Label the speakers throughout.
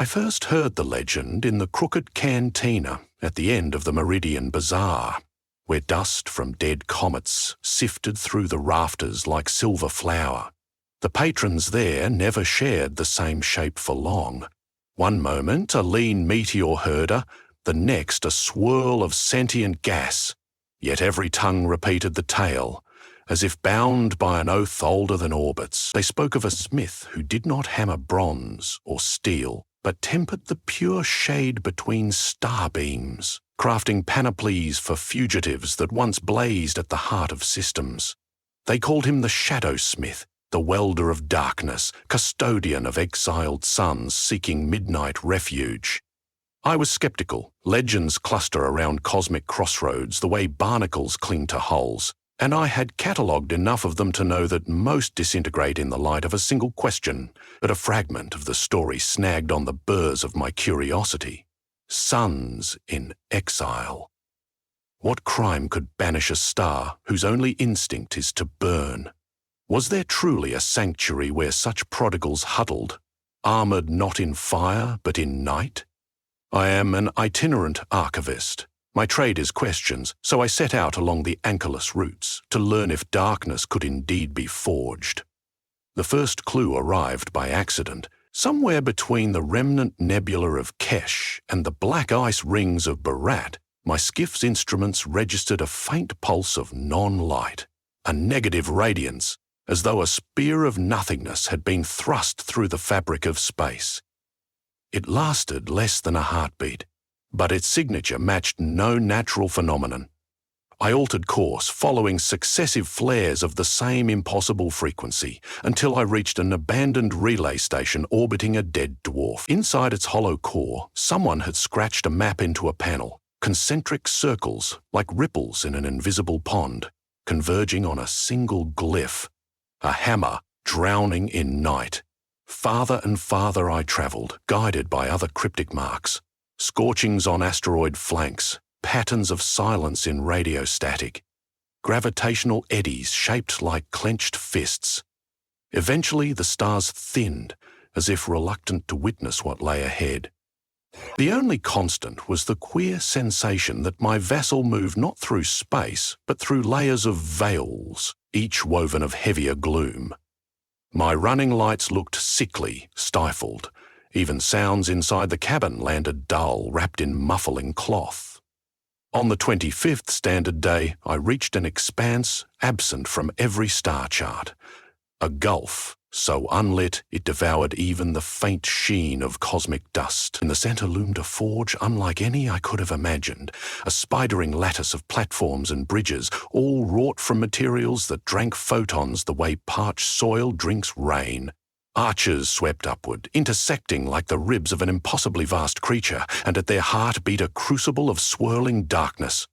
Speaker 1: I first heard the legend in the crooked cantina at the end of the Meridian Bazaar, where dust from dead comets sifted through the rafters like silver flour. The patrons there never shared the same shape for long. One moment a lean meteor herder, the next a swirl of sentient gas, yet every tongue repeated the tale, as if bound by an oath older than orbits. They spoke of a smith who did not hammer bronze or steel, but tempered the pure shade between starbeams, crafting panoplies for fugitives that once blazed at the heart of systems. They called him the Shadow Smith, the welder of darkness, custodian of exiled suns seeking midnight refuge. I was skeptical. Legends cluster around cosmic crossroads the way barnacles cling to hulls, and I had catalogued enough of them to know that most disintegrate in the light of a single question, but a fragment of the story snagged on the burrs of my curiosity. Suns in exile. What crime could banish a star whose only instinct is to burn? Was there truly a sanctuary where such prodigals huddled, armoured not in fire but in night? I am an itinerant archivist. My trade is questions, so I set out along the anchorless routes to learn if darkness could indeed be forged. The first clue arrived by accident, somewhere between the remnant nebula of Kesh and the black ice rings of Barat. My skiff's instruments registered a faint pulse of non-light, a negative radiance, as though a spear of nothingness had been thrust through the fabric of space. It lasted less than a heartbeat, but its signature matched no natural phenomenon. I altered course, following successive flares of the same impossible frequency, until I reached an abandoned relay station orbiting a dead dwarf. Inside its hollow core, someone had scratched a map into a panel, concentric circles like ripples in an invisible pond, converging on a single glyph. A hammer drowning in night. Farther and farther I travelled, guided by other cryptic marks. Scorchings on asteroid flanks, patterns of silence in radio static, gravitational eddies shaped like clenched fists. Eventually the stars thinned, as if reluctant to witness what lay ahead. The only constant was the queer sensation that my vessel moved not through space, but through layers of veils, each woven of heavier gloom. My running lights looked sickly, stifled. Even sounds inside the cabin landed dull, wrapped in muffling cloth. On the 25th standard day, I reached an expanse absent from every star chart. A gulf, so unlit it devoured even the faint sheen of cosmic dust. In the centre loomed a forge unlike any I could have imagined, a spidering lattice of platforms and bridges, all wrought from materials that drank photons the way parched soil drinks rain. Arches swept upward, intersecting like the ribs of an impossibly vast creature, and at their heart beat a crucible of swirling darkness.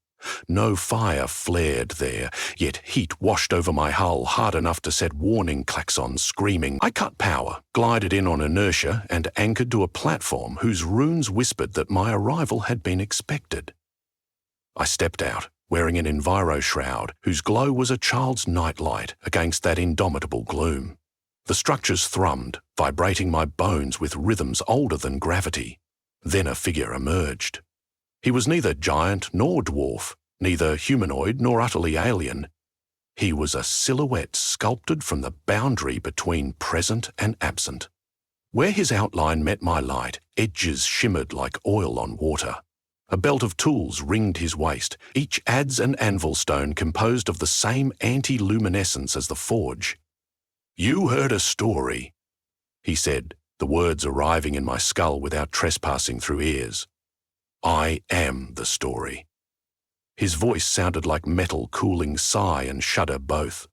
Speaker 1: No fire flared there, yet heat washed over my hull hard enough to set warning klaxons screaming. I cut power, glided in on inertia, and anchored to a platform whose runes whispered that my arrival had been expected. I stepped out, wearing an enviro shroud whose glow was a child's nightlight against that indomitable gloom. The structures thrummed, vibrating my bones with rhythms older than gravity. Then a figure emerged. He was neither giant nor dwarf, neither humanoid nor utterly alien. He was a silhouette sculpted from the boundary between present and absent. Where his outline met my light, edges shimmered like oil on water. A belt of tools ringed his waist, each adze and anvil stone composed of the same anti-luminescence as the forge. "You heard a story," he said, the words arriving in my skull without trespassing through ears. "I am the story." His voice sounded like metal cooling sigh and shudder both.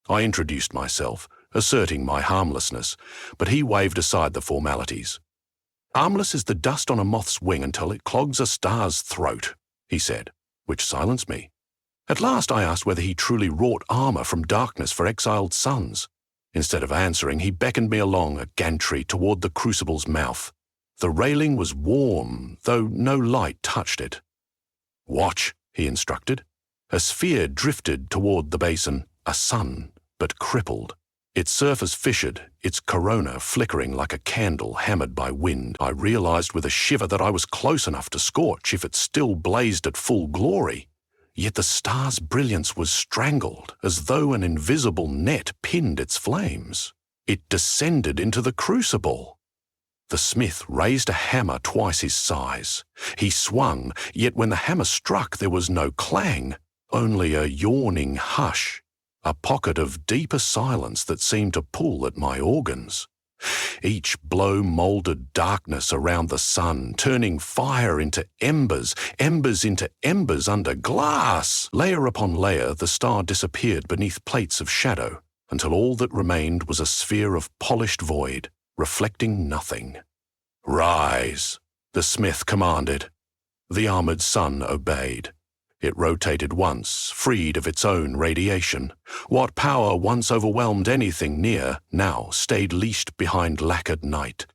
Speaker 1: I introduced myself, asserting my harmlessness, but he waved aside the formalities. "Harmless is the dust on a moth's wing until it clogs a star's throat," he said, which silenced me. At last I asked whether he truly wrought armour from darkness for exiled suns. Instead of answering, he beckoned me along a gantry toward the crucible's mouth. The railing was warm, though no light touched it. "Watch," he instructed. A sphere drifted toward the basin, a sun, but crippled. Its surface fissured, its corona flickering like a candle hammered by wind. I realized with a shiver that I was close enough to scorch if it still blazed at full glory. Yet the star's brilliance was strangled, as though an invisible net pinned its flames. It descended into the crucible. The smith raised a hammer twice his size. He swung, yet when the hammer struck there was no clang, only a yawning hush, a pocket of deeper silence that seemed to pull at my organs. Each blow moulded darkness around the sun, turning fire into embers, embers into embers under glass. Layer upon layer, the star disappeared beneath plates of shadow, until all that remained was a sphere of polished void, reflecting nothing. "Rise," the smith commanded. The armored sun obeyed. It rotated once, freed of its own radiation. What power once overwhelmed anything near now stayed leashed behind lacquered night.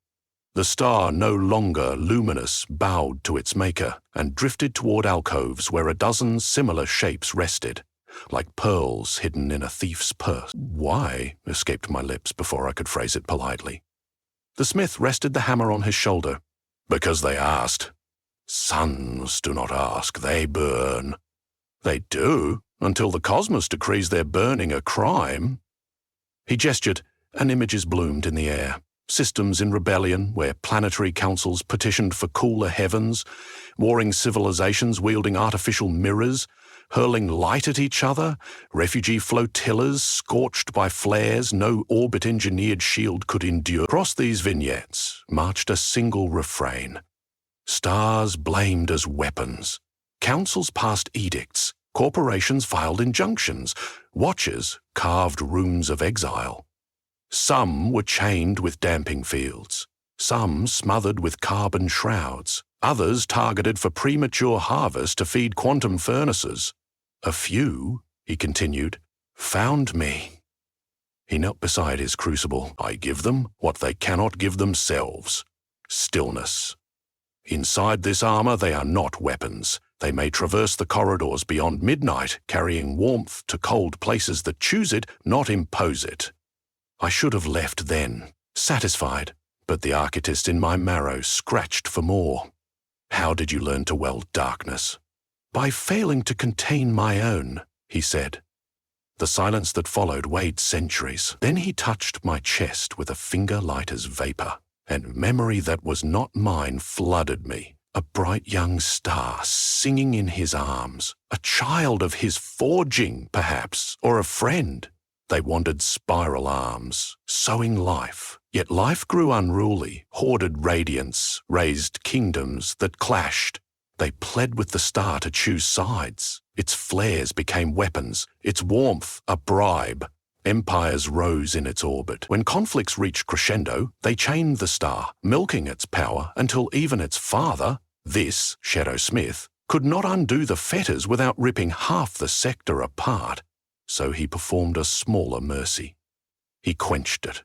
Speaker 1: The star, no longer luminous, bowed to its maker and drifted toward alcoves where a dozen similar shapes rested, like pearls hidden in a thief's purse. "Why?" escaped my lips before I could phrase it politely. The smith rested the hammer on his shoulder. "Because they asked. Suns do not ask, they burn." "They do, until the cosmos decrees their burning a crime." He gestured, and images bloomed in the air. Systems in rebellion, where planetary councils petitioned for cooler heavens, warring civilizations wielding artificial mirrors, hurling light at each other, refugee flotillas scorched by flares no orbit-engineered shield could endure. Across these vignettes marched a single refrain. Stars blamed as weapons. Councils passed edicts. Corporations filed injunctions. Watchers carved runes of exile. Some were chained with damping fields. Some smothered with carbon shrouds. Others targeted for premature harvest to feed quantum furnaces. A few, he continued, found me. He knelt beside his crucible. "I give them what they cannot give themselves: stillness. Inside this armor they are not weapons. They may traverse the corridors beyond midnight, carrying warmth to cold places that choose it, not impose it." I should have left then, satisfied, but the architect in my marrow scratched for more. "How did you learn to weld darkness?" "By failing to contain my own," he said. The silence that followed weighed centuries. Then he touched my chest with a finger light as vapor, and memory that was not mine flooded me. A bright young star singing in his arms, a child of his forging, perhaps, or a friend. They wandered spiral arms, sowing life. Yet life grew unruly, hoarded radiance, raised kingdoms that clashed. They pled with the star to choose sides. Its flares became weapons, its warmth a bribe. Empires rose in its orbit. When conflicts reached crescendo, they chained the star, milking its power until even its father, this Shadow Smith, could not undo the fetters without ripping half the sector apart. So he performed a smaller mercy. He quenched it.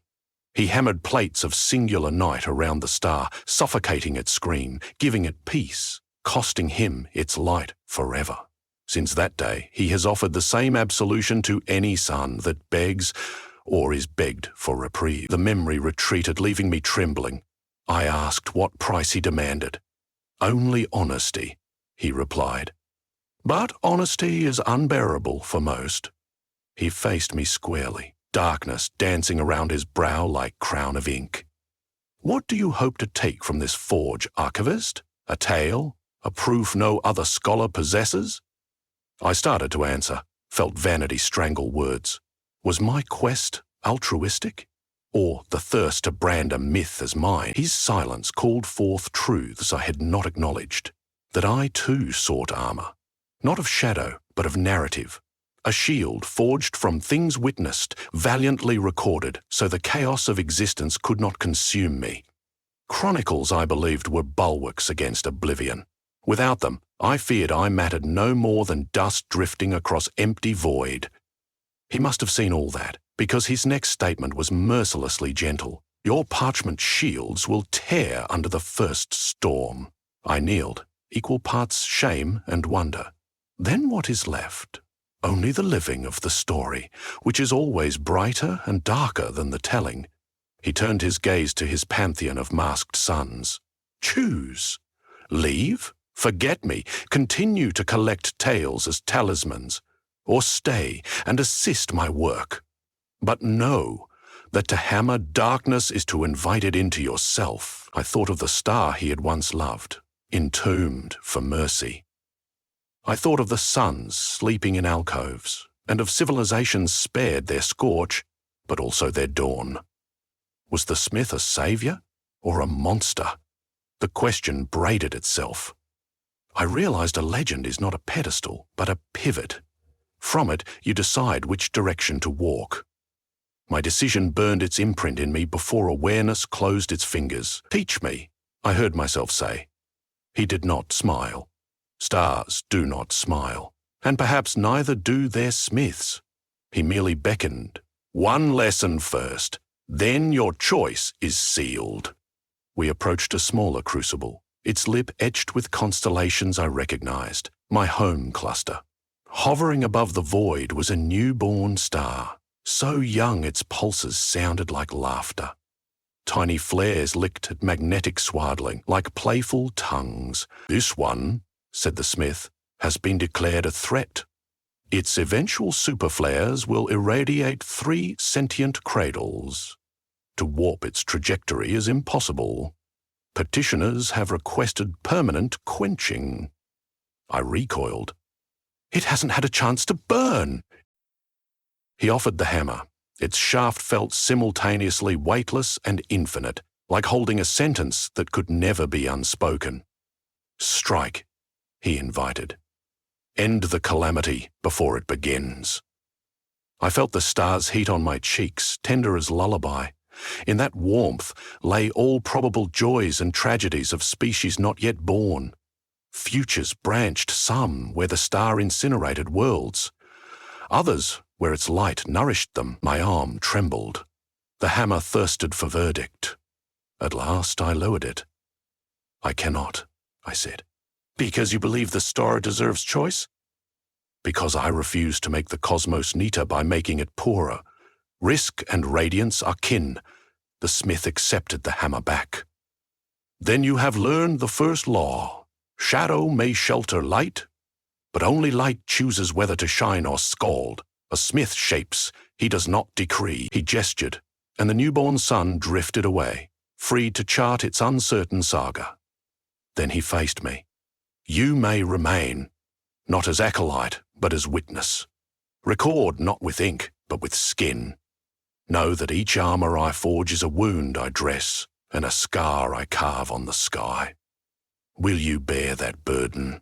Speaker 1: He hammered plates of singular night around the star, suffocating its scream, giving it peace, costing him its light forever. Since that day, he has offered the same absolution to any sun that begs or is begged for reprieve. The memory retreated, leaving me trembling. I asked what price he demanded. "Only honesty," he replied. "But honesty is unbearable for most." He faced me squarely, darkness dancing around his brow like crown of ink. "What do you hope to take from this forge, archivist? A tale? A proof no other scholar possesses?" I started to answer, felt vanity strangle words. Was my quest altruistic? Or the thirst to brand a myth as mine? His silence called forth truths I had not acknowledged. That I too sought armor, not of shadow, but of narrative. A shield forged from things witnessed, valiantly recorded, so the chaos of existence could not consume me. Chronicles, I believed, were bulwarks against oblivion. Without them, I feared I mattered no more than dust drifting across empty void. He must have seen all that, because his next statement was mercilessly gentle. "Your parchment shields will tear under the first storm." I kneeled, equal parts shame and wonder. "Then what is left?" only the living of the story, which is always brighter and darker than the telling. He turned his gaze to his pantheon of masked suns. Choose. Leave? Forget me, continue to collect tales as talismans, or stay and assist my work. But know that to hammer darkness is to invite it into yourself. I thought of the star he had once loved, entombed for mercy. I thought of the suns sleeping in alcoves, and of civilizations spared their scorch, but also their dawn. Was the smith a savior or a monster? The question braided itself. I realized a legend is not a pedestal, but a pivot. From it, you decide which direction to walk. My decision burned its imprint in me before awareness closed its fingers. Teach me, I heard myself say. He did not smile. Stars do not smile, and perhaps neither do their smiths. He merely beckoned. One lesson first, then your choice is sealed. We approached a smaller crucible, its lip etched with constellations I recognized, my home cluster. Hovering above the void was a newborn star, so young its pulses sounded like laughter. Tiny flares licked at magnetic swaddling like playful tongues. This one, said the smith, has been declared a threat. Its eventual superflares will irradiate 3 sentient cradles. To warp its trajectory is impossible. Petitioners have requested permanent quenching. I recoiled. It hasn't had a chance to burn. He offered the hammer. Its shaft felt simultaneously weightless and infinite, like holding a sentence that could never be unspoken. Strike, he invited. End the calamity before it begins. I felt the star's heat on my cheeks, tender as lullaby. In that warmth lay all probable joys and tragedies of species not yet born. Futures branched, some where the star incinerated worlds, others where its light nourished them. My arm trembled. The hammer thirsted for verdict. At last I lowered it. I cannot, I said. Because you believe the star deserves choice? Because I refuse to make the cosmos neater by making it poorer. Risk and radiance are kin. The smith accepted the hammer back. Then you have learned the first law. Shadow may shelter light, but only light chooses whether to shine or scald. A smith shapes, he does not decree. He gestured, and the newborn sun drifted away, free to chart its uncertain saga. Then he faced me. You may remain, not as acolyte, but as witness. Record not with ink, but with skin. Know that each armor I forge is a wound I dress, and a scar I carve on the sky. Will you bear that burden?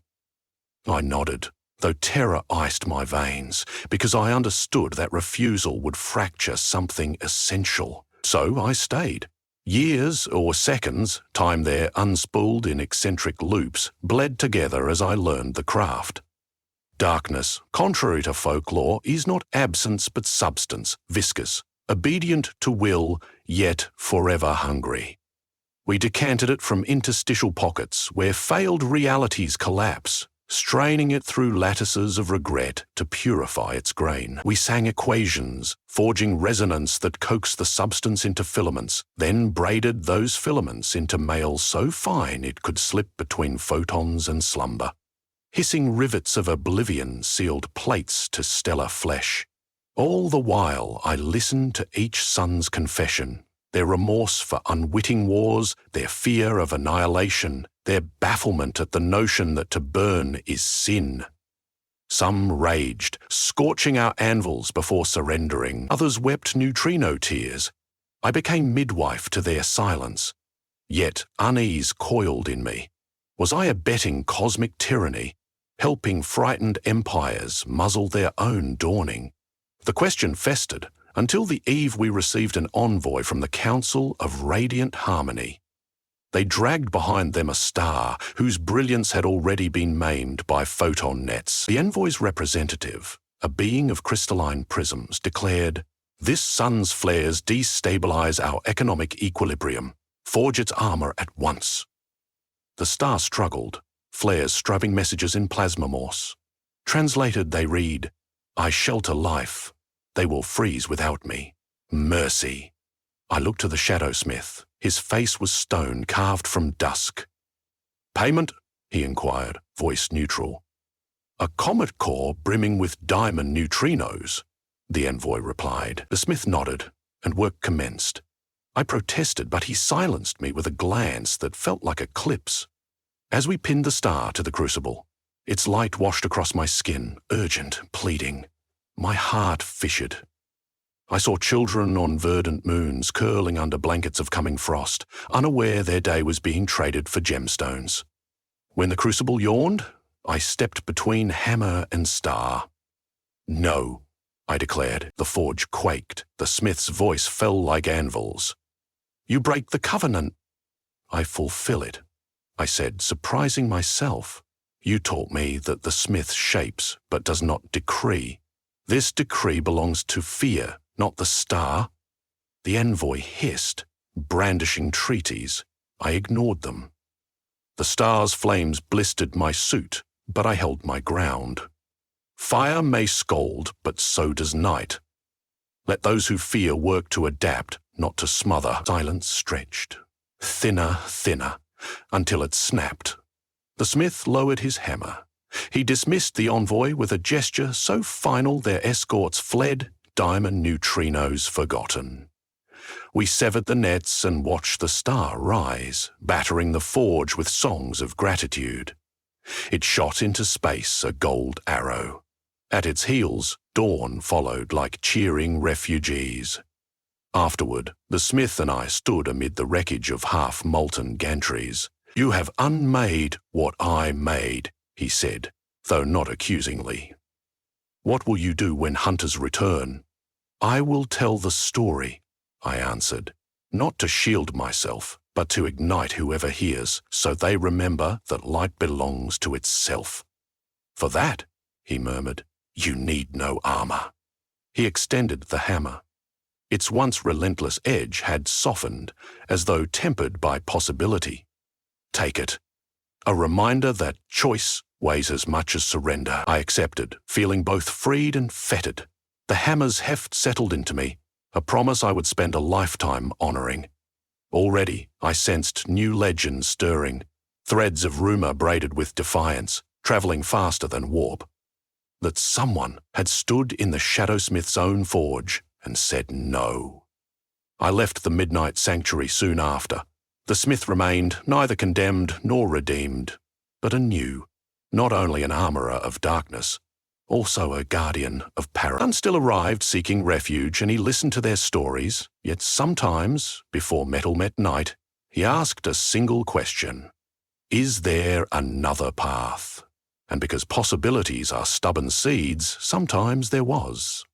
Speaker 1: I nodded, though terror iced my veins, because I understood that refusal would fracture something essential. So I stayed. Years or seconds, time there unspooled in eccentric loops, bled together as I learned the craft. Darkness, contrary to folklore, is not absence but substance, viscous, obedient to will, yet forever hungry. We decanted it from interstitial pockets where failed realities collapse, straining it through lattices of regret to purify its grain. We sang equations, forging resonance that coaxed the substance into filaments, then braided those filaments into mail so fine it could slip between photons and slumber. Hissing rivets of oblivion sealed plates to stellar flesh. All the while I listened to each son's confession, their remorse for unwitting wars, their fear of annihilation, their bafflement at the notion that to burn is sin. Some raged, scorching our anvils before surrendering. Others wept neutrino tears. I became midwife to their silence. Yet unease coiled in me. Was I abetting cosmic tyranny, helping frightened empires muzzle their own dawning? The question festered, until the eve we received an envoy from the Council of Radiant Harmony. They dragged behind them a star whose brilliance had already been maimed by photon nets. The envoy's representative, a being of crystalline prisms, declared, "This sun's flares destabilize our economic equilibrium. Forge its armor at once." The star struggled, flares striving messages in plasma morse. Translated, they read, I shelter life. They will freeze without me. Mercy. I looked to the Shadowsmith. His face was stone carved from dusk. Payment? He inquired, voice neutral. A comet core brimming with diamond neutrinos, the envoy replied. The smith nodded, and work commenced. I protested, but he silenced me with a glance that felt like a clip's. As we pinned the star to the crucible, its light washed across my skin, urgent, pleading. My heart fissured. I saw children on verdant moons curling under blankets of coming frost, unaware their day was being traded for gemstones. When the crucible yawned, I stepped between hammer and star. No, I declared. The forge quaked. The smith's voice fell like anvils. You break the covenant. I fulfill it, I said, surprising myself. You taught me that the smith shapes but does not decree. This decree belongs to fear, not the star. The envoy hissed, brandishing treaties. I ignored them. The star's flames blistered my suit, but I held my ground. Fire may scold, but so does night. Let those who fear work to adapt, not to smother. Silence stretched, thinner, thinner, until it snapped. The smith lowered his hammer. He dismissed the envoy with a gesture so final their escorts fled, diamond neutrinos forgotten. We severed the nets and watched the star rise, battering the forge with songs of gratitude. It shot into space, a gold arrow. At its heels, dawn followed like cheering refugees. Afterward, the smith and I stood amid the wreckage of half-molten gantries. You have unmade what I made, he said, though not accusingly. What will you do when hunters return? I will tell the story, I answered, not to shield myself, but to ignite whoever hears, so they remember that light belongs to itself. For that, he murmured, you need no armor. He extended the hammer. Its once relentless edge had softened, as though tempered by possibility. Take it. A reminder that choice weighs as much as surrender. I accepted, feeling both freed and fettered. The hammer's heft settled into me, a promise I would spend a lifetime honoring. Already, I sensed new legends stirring, threads of rumor braided with defiance, traveling faster than warp. That someone had stood in the Shadowsmith's own forge and said no. I left the midnight sanctuary soon after. The smith remained neither condemned nor redeemed, but anew, not only an armourer of darkness, also a guardian of power. None still arrived seeking refuge, and he listened to their stories, yet sometimes, before metal met night, he asked a single question. Is there another path? And because possibilities are stubborn seeds, sometimes there was.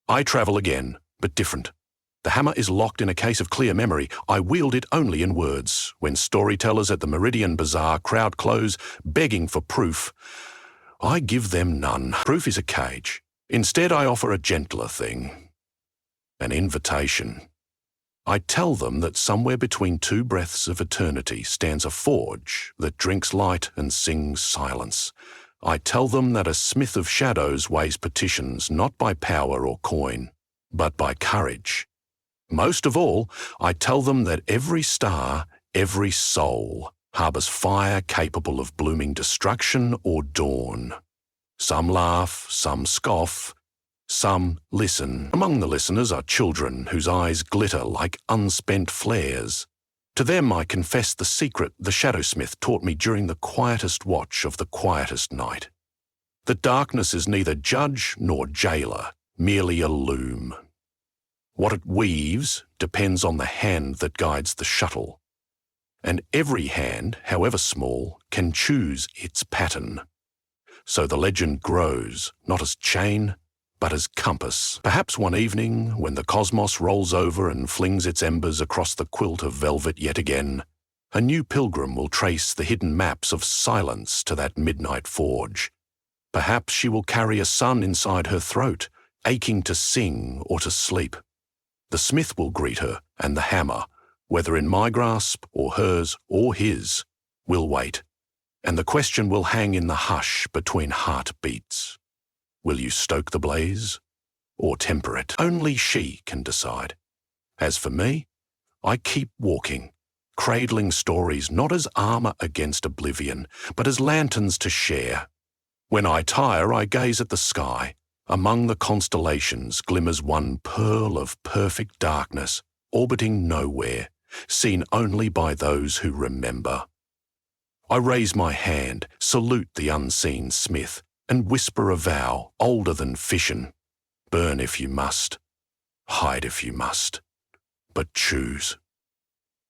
Speaker 1: I travel again, but different. The hammer is locked in a case of clear memory. I wield it only in words. When storytellers at the Meridian Bazaar crowd close, begging for proof, I give them none. Proof is a cage. Instead, I offer a gentler thing. An invitation. I tell them that somewhere between two breaths of eternity stands a forge that drinks light and sings silence. I tell them that a smith of shadows weighs petitions not by power or coin, but by courage. Most of all, I tell them that every star, every soul, harbours fire capable of blooming destruction or dawn. Some laugh, some scoff, some listen. Among the listeners are children whose eyes glitter like unspent flares. To them I confess the secret the Shadowsmith taught me during the quietest watch of the quietest night. That darkness is neither judge nor jailer, merely a loom. What it weaves depends on the hand that guides the shuttle. And every hand, however small, can choose its pattern. So the legend grows, not as chain, but as compass. Perhaps one evening, when the cosmos rolls over and flings its embers across the quilt of velvet yet again, a new pilgrim will trace the hidden maps of silence to that midnight forge. Perhaps she will carry a son inside her throat, aching to sing or to sleep. The smith will greet her, and the hammer, whether in my grasp or hers or his, will wait, and the question will hang in the hush between heartbeats. Will you stoke the blaze or temper it? Only she can decide. As for me, I keep walking, cradling stories not as armour against oblivion, but as lanterns to share. When I tire, I gaze at the sky. Among the constellations glimmers one pearl of perfect darkness, orbiting nowhere, seen only by those who remember. I raise my hand, salute the unseen smith, and whisper a vow older than fission. Burn if you must, hide if you must, but choose.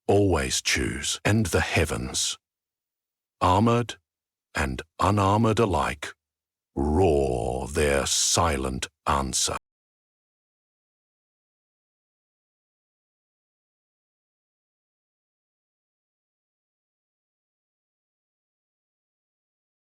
Speaker 1: Always choose, and the heavens, armoured and unarmoured alike, roar their silent answer.